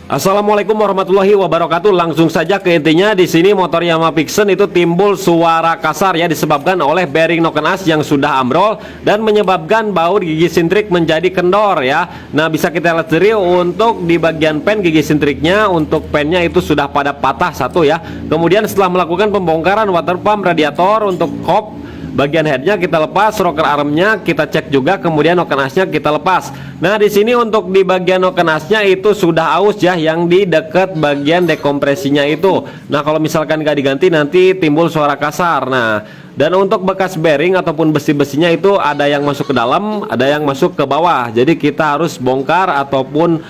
Assalamualaikum warahmatullahi wabarakatuh. Langsung saja ke intinya. Di sini motor Yamaha Vixion itu timbul suara kasar ya, disebabkan oleh bearing noken as yang sudah ambrol dan menyebabkan baut gigi sintrik menjadi kendor ya. Nah, bisa kita lihat sendiri untuk di bagian pen gigi sintriknya, untuk pennya itu sudah pada patah satu ya. Kemudian setelah melakukan pembongkaran water pump radiator untuk kop bagian headnya kita lepas, rocker armnya kita cek juga, kemudian noken asnya kita lepas. Nah, di sini untuk di bagian noken asnya itu sudah aus ya, yang di dekat bagian dekompresinya itu. Nah, kalau misalkan nggak diganti nanti timbul suara kasar. Nah, dan untuk bekas bearing ataupun besi-besinya itu ada yang masuk ke dalam, ada yang masuk ke bawah. Jadi kita harus bongkar ataupun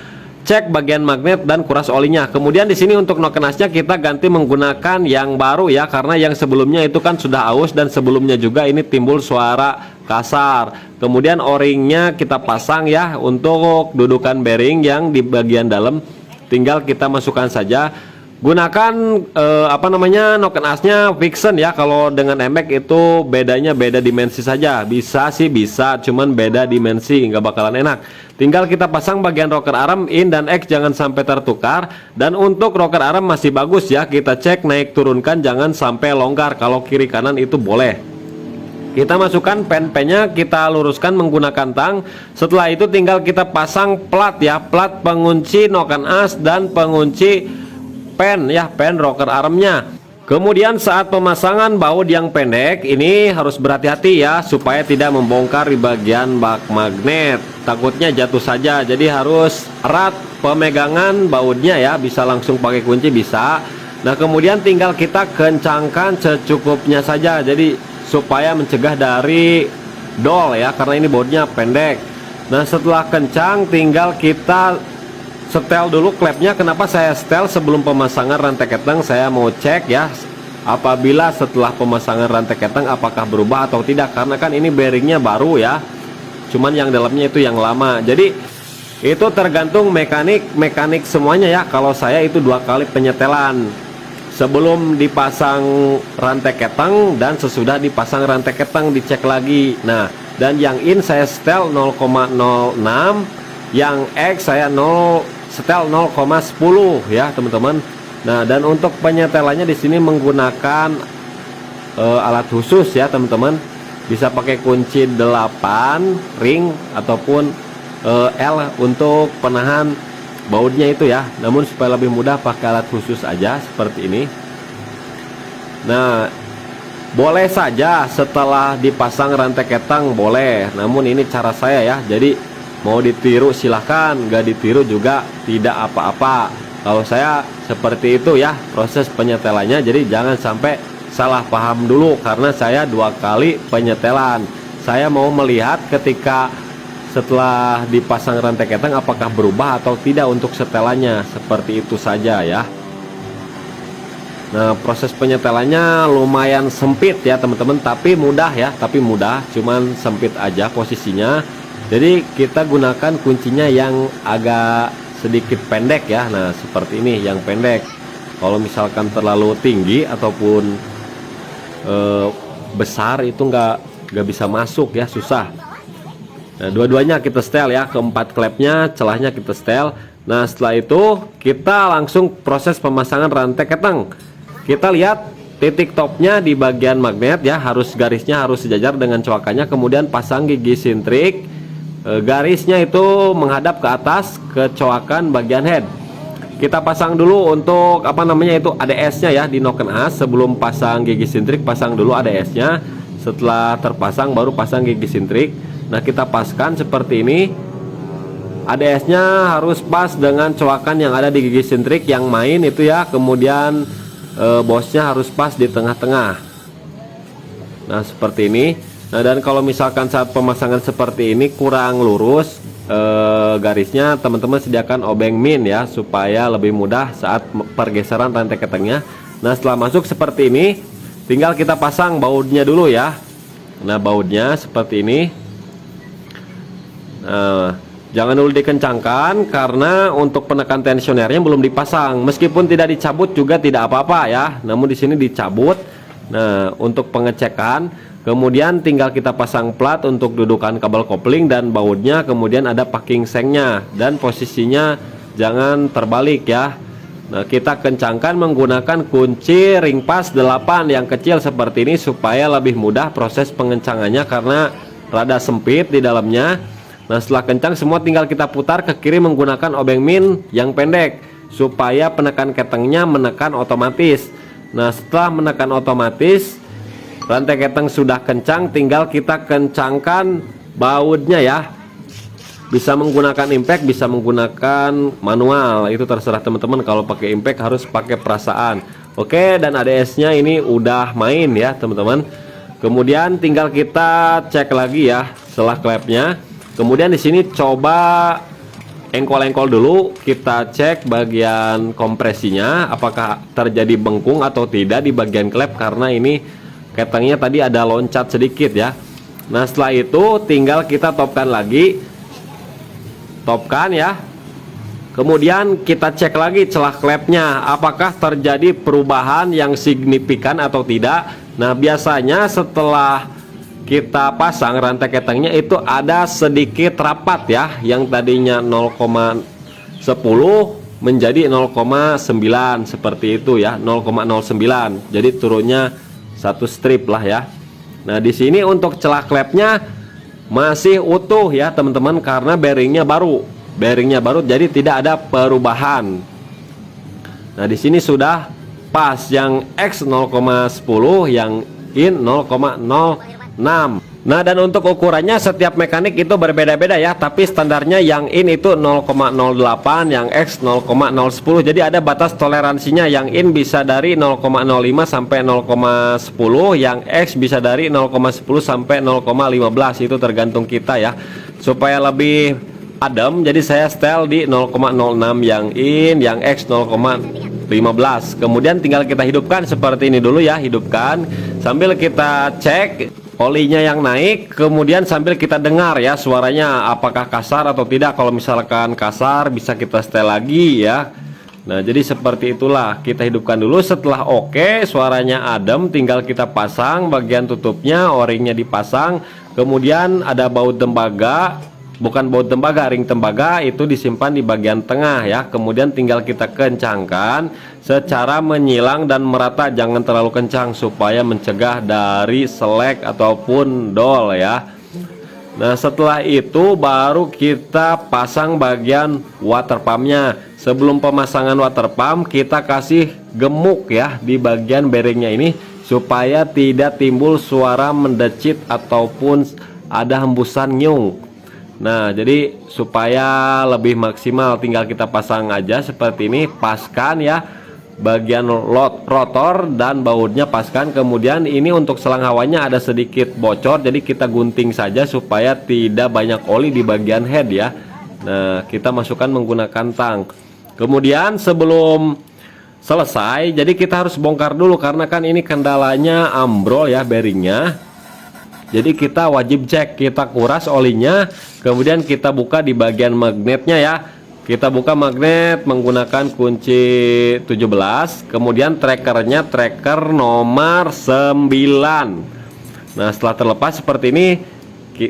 cek bagian magnet dan kuras olinya. Kemudian di sini untuk noken asnya kita ganti menggunakan yang baru ya, karena yang sebelumnya itu kan sudah aus dan sebelumnya juga ini timbul suara kasar. Kemudian o-ringnya kita pasang ya, untuk dudukan bearing yang di bagian dalam tinggal kita masukkan saja. Gunakan noken asnya Vixion ya. Kalau dengan MX itu bedanya beda dimensi saja. Bisa sih bisa, cuman beda dimensi, nggak bakalan enak. Tinggal kita pasang bagian rocker arm in dan X, jangan sampai tertukar. Dan untuk rocker arm masih bagus ya, kita cek naik turunkan, jangan sampai longgar. Kalau kiri kanan itu boleh. Kita masukkan pen-pennya, kita luruskan menggunakan tang. Setelah itu tinggal kita pasang plat ya, plat pengunci noken as dan pengunci pen ya, pen rocker armnya. Kemudian saat pemasangan baut yang pendek ini harus berhati-hati ya, supaya tidak membongkar di bagian bak magnet, takutnya jatuh saja. Jadi harus erat pemegangan bautnya ya, bisa langsung pakai kunci bisa. Nah, kemudian tinggal kita kencangkan secukupnya saja, jadi supaya mencegah dari dol ya, karena ini bautnya pendek. Nah, setelah kencang tinggal kita setel dulu klepnya. Kenapa saya setel sebelum pemasangan rantai keteng? Saya mau cek ya, apabila setelah pemasangan rantai keteng apakah berubah atau tidak, karena kan ini bearingnya baru ya, cuman yang dalamnya itu yang lama. Jadi itu tergantung mekanik semuanya ya. Kalau saya itu 2 kali penyetelan, sebelum dipasang rantai keteng dan sesudah dipasang rantai keteng dicek lagi. Nah, dan yang in saya setel 0,06, yang X saya setel 0,10 ya teman-teman. Nah, dan untuk penyetelannya di sini menggunakan alat khusus ya teman-teman. Bisa pakai kunci 8 ring ataupun L untuk penahan bautnya itu ya. Namun supaya lebih mudah pakai alat khusus aja seperti ini. Nah, boleh saja setelah dipasang rantai ketang boleh, namun ini cara saya ya. Jadi mau ditiru silahkan, nggak ditiru juga tidak apa-apa. Kalau saya seperti itu ya proses penyetelannya. Jadi jangan sampai salah paham dulu, karena saya 2 kali penyetelan. Saya mau melihat ketika setelah dipasang rantai ketang apakah berubah atau tidak untuk setelannya. Seperti itu saja ya. Nah, proses penyetelannya lumayan sempit ya teman-teman, tapi mudah ya, cuman sempit aja posisinya. Jadi kita gunakan kuncinya yang agak sedikit pendek ya. Nah, seperti ini yang pendek. Kalau misalkan terlalu tinggi ataupun besar itu nggak bisa masuk ya, susah. Nah, dua-duanya kita setel ya, keempat klepnya celahnya kita setel. Nah, setelah itu kita langsung proses pemasangan rantai keteng. Kita lihat titik topnya di bagian magnet ya, garisnya harus sejajar dengan coakannya. Kemudian pasang gigi sintrik. Garisnya itu menghadap ke atas ke coakan bagian head. Kita pasang dulu untuk itu ADS-nya ya di noken as. Sebelum pasang gigi sintrik pasang dulu ADS-nya. Setelah terpasang baru pasang gigi sintrik. Nah, kita paskan seperti ini. ADS-nya harus pas dengan coakan yang ada di gigi sintrik yang main itu ya. Kemudian bosnya harus pas di tengah-tengah. Nah, seperti ini. Nah, dan kalau misalkan saat pemasangan seperti ini kurang lurus garisnya, teman-teman sediakan obeng min ya, supaya lebih mudah saat pergeseran rantai ketengnya. Nah, setelah masuk seperti ini tinggal kita pasang bautnya dulu ya. Nah, bautnya seperti ini. Nah, jangan dulu dikencangkan karena untuk penekan tensionernya belum dipasang. Meskipun tidak dicabut juga tidak apa-apa ya, namun di sini dicabut. Nah, untuk pengecekan Kemudian tinggal kita pasang plat untuk dudukan kabel kopling dan bautnya, kemudian ada packing sengnya dan posisinya jangan terbalik ya. Nah, kita kencangkan menggunakan kunci ring pas 8 yang kecil seperti ini supaya lebih mudah proses pengencangannya karena rada sempit di dalamnya. Nah, setelah kencang semua tinggal kita putar ke kiri menggunakan obeng min yang pendek supaya penekan ketengnya menekan otomatis. Nah, setelah menekan otomatis, rantai keteng sudah kencang, tinggal kita kencangkan bautnya ya. Bisa menggunakan impact, bisa menggunakan manual, itu terserah teman-teman. Kalau pakai impact harus pakai perasaan. Oke, dan ADS-nya ini udah main ya teman-teman. Kemudian tinggal kita cek lagi ya setelah klepnya. Kemudian di sini coba engkol-engkol dulu, kita cek bagian kompresinya apakah terjadi bengkung atau tidak di bagian klep karena ini ketengnya tadi ada loncat sedikit ya. Nah, setelah itu tinggal kita topkan lagi. Topkan ya. Kemudian kita cek lagi celah klepnya apakah terjadi perubahan yang signifikan atau tidak. Nah, biasanya setelah kita pasang rantai ketengnya itu ada sedikit rapat ya, yang tadinya 0,10 menjadi 0,9 seperti itu ya, 0,09. Jadi turunnya satu strip lah ya. Nah, di sini untuk celah klepnya masih utuh ya teman-teman karena bearingnya baru, jadi tidak ada perubahan. Nah, di sini sudah pas, yang X 0,10, yang in 0,06. Nah, dan untuk ukurannya setiap mekanik itu berbeda-beda ya, tapi standarnya yang in itu 0,08, yang X 0,010. Jadi ada batas toleransinya, yang in bisa dari 0,05 sampai 0,10, yang X bisa dari 0,10 sampai 0,15. Itu tergantung kita ya. Supaya lebih adem, jadi saya setel di 0,06 yang in, yang X 0,15. Kemudian tinggal kita hidupkan seperti ini dulu ya, hidupkan sambil kita cek olinya yang naik, kemudian sambil kita dengar ya suaranya apakah kasar atau tidak. Kalau misalkan kasar bisa kita setel lagi ya. Nah, jadi seperti itulah, kita hidupkan dulu. Setelah oke, suaranya adem, tinggal kita pasang bagian tutupnya, o-ringnya dipasang. Kemudian ada baut tembaga, bukan baut tembaga, ring tembaga itu disimpan di bagian tengah ya. Kemudian tinggal kita kencangkan secara menyilang dan merata, jangan terlalu kencang supaya mencegah dari selek ataupun dol ya. Nah, setelah itu baru kita pasang bagian water pumpnya. Sebelum pemasangan water pump kita kasih gemuk ya di bagian bearingnya ini supaya tidak timbul suara mendecit ataupun ada hembusan nyung. Nah, jadi supaya lebih maksimal tinggal kita pasang aja seperti ini, paskan ya bagian rotor dan bautnya paskan. Kemudian ini untuk selang hawanya ada sedikit bocor, jadi kita gunting saja supaya tidak banyak oli di bagian head ya. Nah, kita masukkan menggunakan tang. Kemudian sebelum selesai, jadi kita harus bongkar dulu karena kan ini kendalanya ambrol ya bearingnya. Jadi kita wajib cek, kita kuras olinya, kemudian kita buka di bagian magnetnya ya. Kita buka magnet menggunakan kunci 17, kemudian trackernya tracker nomor 9. Nah, setelah terlepas seperti ini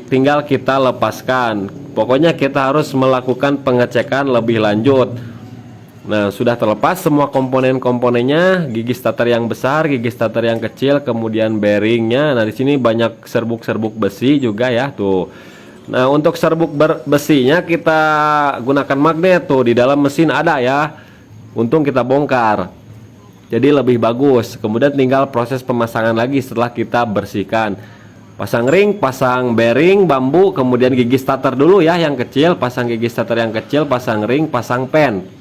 tinggal kita lepaskan. Pokoknya kita harus melakukan pengecekan lebih lanjut. Nah, sudah terlepas semua komponen-komponennya, gigi starter yang besar, gigi starter yang kecil, kemudian bearingnya. Nah, di sini banyak serbuk-serbuk besi juga ya, tuh. Nah, untuk serbuk besinya kita gunakan magnet tuh, di dalam mesin ada ya. Untung kita bongkar. Jadi lebih bagus. Kemudian tinggal proses pemasangan lagi setelah kita bersihkan. Pasang ring, pasang bearing, bambu, kemudian gigi starter dulu ya yang kecil, pasang gigi starter yang kecil, pasang ring, pasang pen.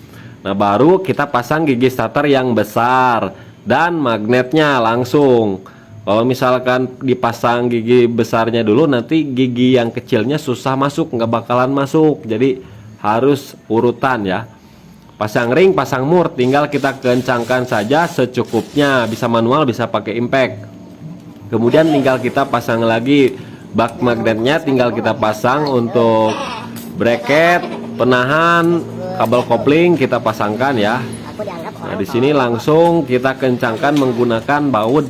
Nah, baru kita pasang gigi starter yang besar dan magnetnya langsung. Kalau misalkan dipasang gigi besarnya dulu, nanti gigi yang kecilnya susah masuk, nggak bakalan masuk. Jadi harus urutan ya. Pasang ring, pasang mur, tinggal kita kencangkan saja secukupnya. Bisa manual, bisa pakai impact. Kemudian tinggal kita pasang lagi bak magnetnya, tinggal kita pasang untuk bracket, penahan, kabel kopling kita pasangkan ya. Nah, di sini langsung kita kencangkan menggunakan baut.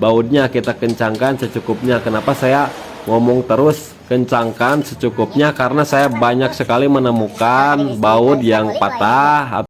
Bautnya kita kencangkan secukupnya. Kenapa saya ngomong terus? kencangkan secukupnya karena saya banyak sekali menemukan baut yang patah